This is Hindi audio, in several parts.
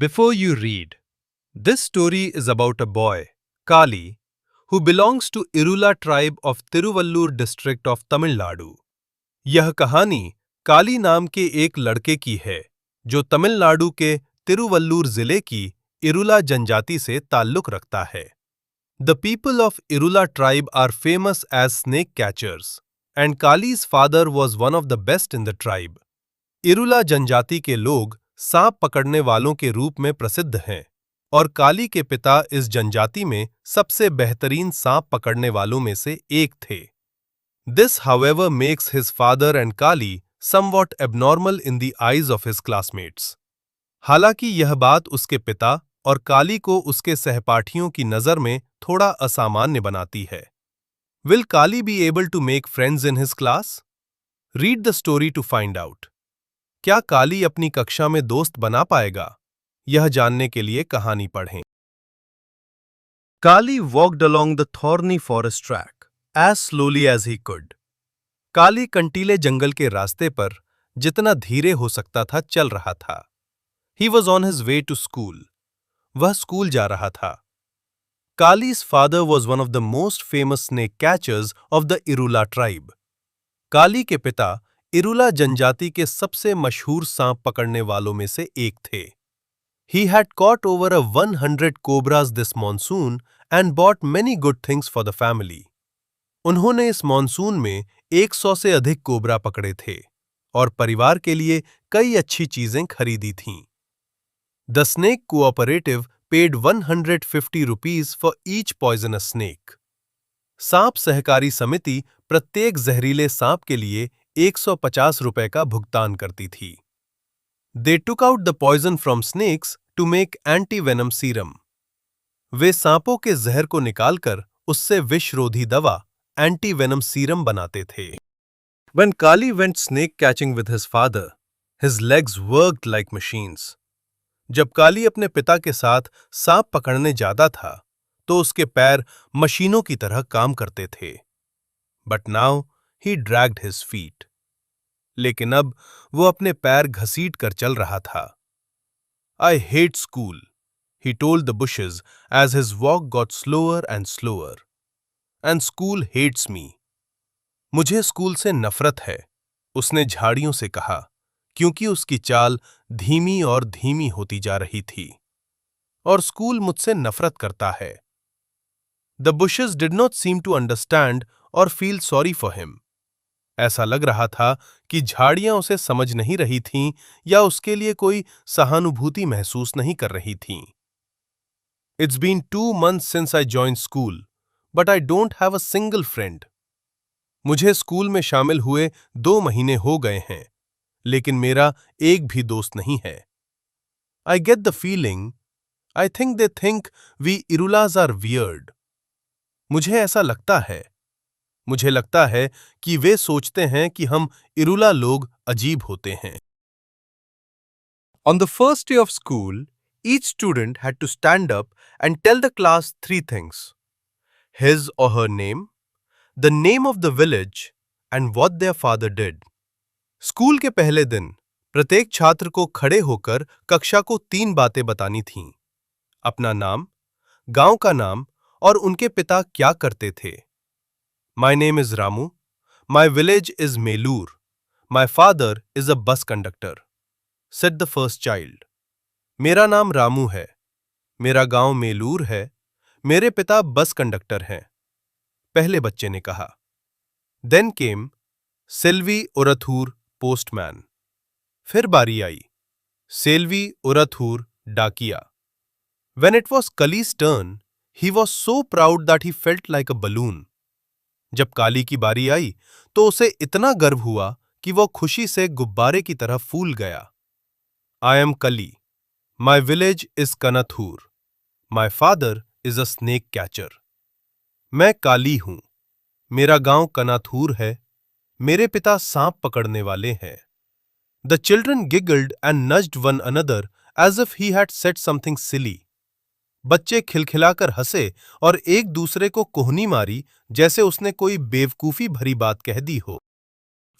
Before you read, this story is about a boy, Kali, who belongs to Irula tribe of Tiruvallur district of Tamil Nadu. यह कहानी काली नाम के एक लड़के की है जो तमिलनाडु के तिरुवल्लुर जिले की इरुला जनजाति से ताल्लुक रखता है। The people of Irula tribe are famous as snake catchers, and Kali's father was one of the best in the tribe. Irula जनजाति के लोग सांप पकड़ने वालों के रूप में प्रसिद्ध हैं और काली के पिता इस जनजाति में सबसे बेहतरीन सांप पकड़ने वालों में से एक थे। This, however, makes his father and Kali somewhat abnormal in the eyes of his classmates. हालांकि यह बात उसके पिता और काली को उसके सहपाठियों की नजर में थोड़ा असामान्य बनाती है। Will Kali be able to make friends in his class? Read the story to find out. क्या काली अपनी कक्षा में दोस्त बना पाएगा? यह जानने के लिए कहानी पढ़ें। Kali walked along the thorny forest track as slowly as he could. काली कंटीले जंगल के रास्ते पर जितना धीरे हो सकता था चल रहा था। He was on his way to school. वह स्कूल जा रहा था। Kali's father was one of the most famous snake catchers of the Irula tribe. काली के पिता इरुला जनजाति के सबसे मशहूर सांप पकड़ने वालों में से एक थे। He had caught over 100 cobras this monsoon and bought many good things for the family. उन्होंने इस मॉनसून में 100 से अधिक कोबरा पकड़े थे और परिवार के लिए कई अच्छी चीजें खरीदी थीं। The snake cooperative paid 150 rupees for each poisonous snake. सांप सहकारी समिति प्रत्येक जहरीले सांप के लिए 150 रुपए का भुगतान करती थी। They took out the poison from snakes to make anti-venom serum. वे सांपों के जहर को निकालकर उससे विषरोधी दवा एंटी-वेनम सीरम बनाते थे। When Kali went snake catching with his father, his legs worked like machines. जब काली अपने पिता के साथ सांप पकड़ने जाता था, तो उसके पैर मशीनों की तरह काम करते थे। But now he dragged his feet. लेकिन अब वो अपने पैर घसीट कर चल रहा था। I hate school, he told the bushes as his walk got slower and slower. And school hates me. मुझे स्कूल से नफरत है, उसने झाड़ियों से कहा, क्योंकि उसकी चाल धीमी और धीमी होती जा रही थी। और स्कूल मुझसे नफरत करता है। The bushes did not seem to understand or feel sorry for him. ऐसा लग रहा था कि झाड़ियां उसे समझ नहीं रही थीं या उसके लिए कोई सहानुभूति महसूस नहीं कर रही थीं। It's been 2 months since I joined school, but I don't have a single friend. मुझे स्कूल में शामिल हुए 2 महीने हो गए हैं, लेकिन मेरा एक भी दोस्त नहीं है। I get the feeling, I think they think we Irulas are weird. मुझे ऐसा लगता है। मुझे लगता है कि वे सोचते हैं कि हम इरुला लोग अजीब होते हैं। On the first day of school, each student had to stand up and tell the class 3 things: his or her name, the name of the village, and what their father did. School के पहले दिन प्रत्येक छात्र को खड़े होकर कक्षा को 3 बातें बतानी थीं: अपना नाम, गांव का नाम और उनके पिता क्या करते थे। My name is Ramu. My village is Melur. My father is a bus conductor, said the first child. मेरा नाम रामू है, मेरा गांव मेलूर है, मेरे पिता बस कंडक्टर हैं, पहले बच्चे ने कहा। Then came Selvi Urathur postman. फिर बारी आई, Selvi Urathur डाकिया। When it was Kali's turn, he was so proud that he felt like a balloon. जब काली की बारी आई, तो उसे इतना गर्व हुआ कि वो खुशी से गुब्बारे की तरह फूल गया। I am Kali. My village is Kanathur. My father is a snake catcher. मैं काली हूं, मेरा गांव कनाथूर है, मेरे पिता सांप पकड़ने वाले हैं। The children giggled and nudged one another as if he had said something silly. बच्चे खिलखिलाकर हंसे और एक दूसरे को कोहनी मारी जैसे उसने कोई बेवकूफी भरी बात कह दी हो।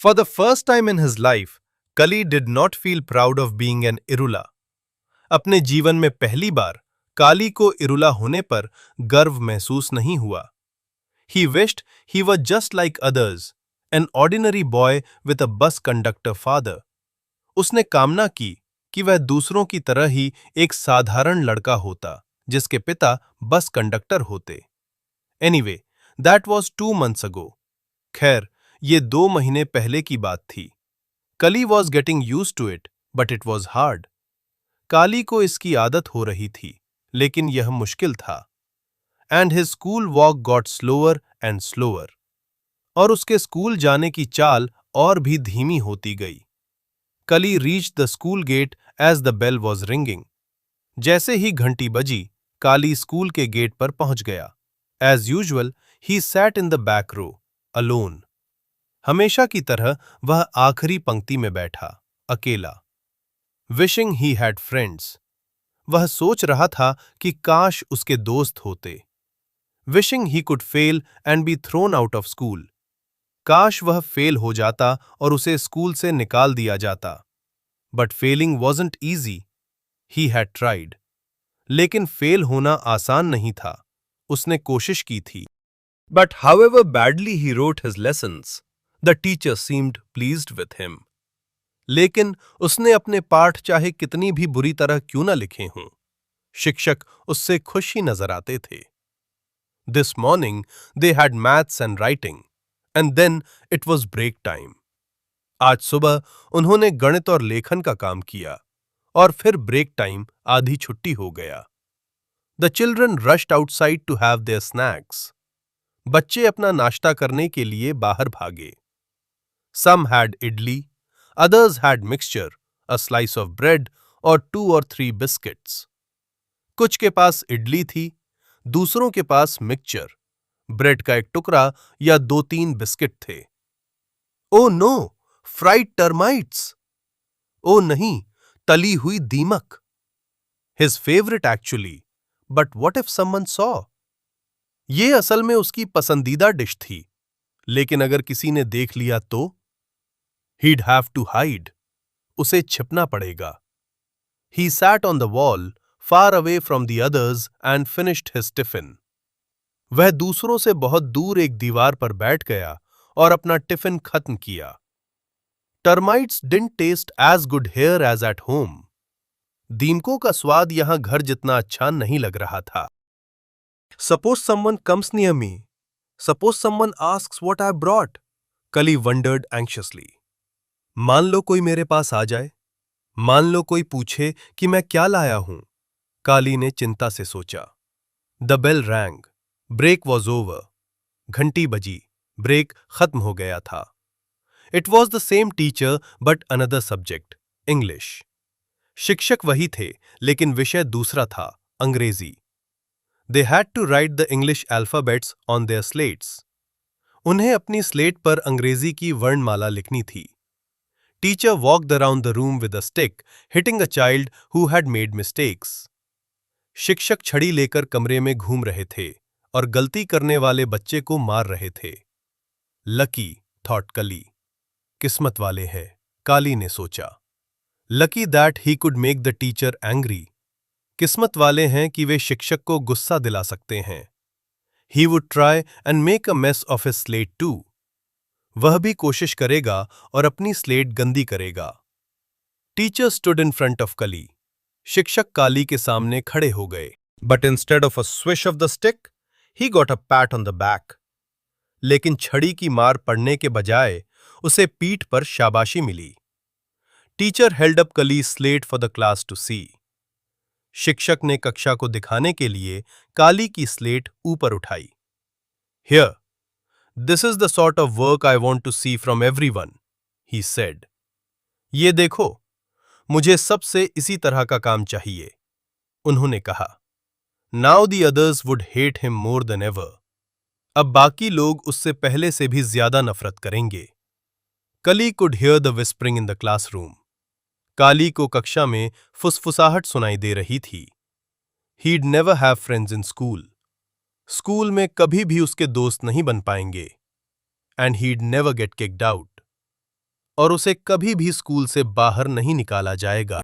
For the first time in his life, Kali did not feel proud of being an Irula. अपने जीवन में पहली बार काली को इरुला होने पर गर्व महसूस नहीं हुआ। He wished he was just like others, an ordinary boy with a bus conductor father. उसने कामना की कि वह दूसरों की तरह ही एक साधारण लड़का होता जिसके पिता बस कंडक्टर होते। Anyway, that was 2 months ago. खैर, ये 2 महीने पहले की बात थी। कली was getting used to it, but it was hard. काली को इसकी आदत हो रही थी, लेकिन यह मुश्किल था। And his school walk got slower and slower. और उसके स्कूल जाने की चाल और भी धीमी होती गई। कली reached the school gate as the bell was ringing. जैसे ही घंटी बजी, काली स्कूल के गेट पर पहुंच गया। As usual, he sat in the back row, alone. हमेशा की तरह वह आखिरी पंक्ति में बैठा, अकेला। Wishing he had friends. वह सोच रहा था कि काश उसके दोस्त होते। Wishing he could fail and be thrown out of school. काश वह फेल हो जाता और उसे स्कूल से निकाल दिया जाता। But failing wasn't easy. He had tried. लेकिन फेल होना आसान नहीं था। उसने कोशिश की थी। But however badly he wrote his lessons, the teacher seemed pleased with him. लेकिन उसने अपने पाठ चाहे कितनी भी बुरी तरह क्यों न लिखे हों, शिक्षक उससे खुश ही नजर आते थे। This morning they had maths and writing, and then it was break time. आज सुबह उन्होंने गणित और लेखन का काम किया, और फिर ब्रेक टाइम आधी छुट्टी हो गया। The children rushed outside to have their snacks. बच्चे अपना नाश्ता करने के लिए बाहर भागे। Some had idli, others had mixture, a slice of bread or 2 or 3 biscuits. कुछ के पास इडली थी, दूसरों के पास मिक्सचर, ब्रेड का एक टुकड़ा या 2-3 बिस्किट थे। Oh no, fried termites! ओ नहीं, तली हुई दीमक। His favorite actually, but what if someone saw? ये असल में उसकी पसंदीदा डिश थी, लेकिन अगर किसी ने देख लिया तो? He'd have to hide. उसे छिपना पड़ेगा। He sat on the wall, far away from the others, and finished his tiffin. वह दूसरों से बहुत दूर एक दीवार पर बैठ गया और अपना टिफिन खत्म किया। Termites didn't taste as good here as at home. दीमकों का स्वाद यहां घर जितना अच्छा नहीं लग रहा था। Suppose someone comes near me. Suppose someone asks what I brought. Kali wondered anxiously. मान लो कोई मेरे पास आ जाए, मान लो कोई पूछे कि मैं क्या लाया हूं। काली ने चिंता से सोचा। The bell rang, break was over. घंटी बजी, ब्रेक खत्म हो गया था। It was the same teacher but another subject, English. शिक्षक वही थे, लेकिन विषय दूसरा था, अंग्रेजी। They had to write the English alphabets on their slates. उन्हें अपनी स्लेट पर अंग्रेजी की वर्णमाला लिखनी थी। Teacher walked around the room with a stick, hitting a child who had made mistakes. शिक्षक छड़ी लेकर कमरे में घूम रहे थे और गलती करने वाले बच्चे को मार रहे थे। Lucky, thought Kali. किस्मत वाले हैं, काली ने सोचा। Lucky that he could make the teacher angry. किस्मत वाले हैं कि वे शिक्षक को गुस्सा दिला सकते हैं। He would try and make a mess of his slate too. वह भी कोशिश करेगा और अपनी स्लेट गंदी करेगा। Teacher stood in front of कली। शिक्षक काली के सामने खड़े हो गए। But instead of a swish of the stick, he got a PAT on the back. लेकिन छड़ी की मार पड़ने के बजाय उसे पीठ पर शाबाशी मिली। Teacher held up Kali slate for the class to see. शिक्षक ने कक्षा को दिखाने के लिए काली की स्लेट ऊपर उठाई। Here, This is the sort of work I want to see from everyone, he said. ये देखो, मुझे सबसे इसी तरह का काम चाहिए, उन्होंने कहा। Now the others would hate him more than ever. अब बाकी लोग उससे पहले से भी ज्यादा नफरत करेंगे। Kali could hear the whispering in the classroom. काली को कक्षा में फुसफुसाहट सुनाई दे रही थी। He'd never have friends in school. School में कभी भी उसके दोस्त नहीं बन पाएंगे। And he'd never get kicked out. और उसे कभी भी स्कूल से बाहर नहीं निकाला जाएगा।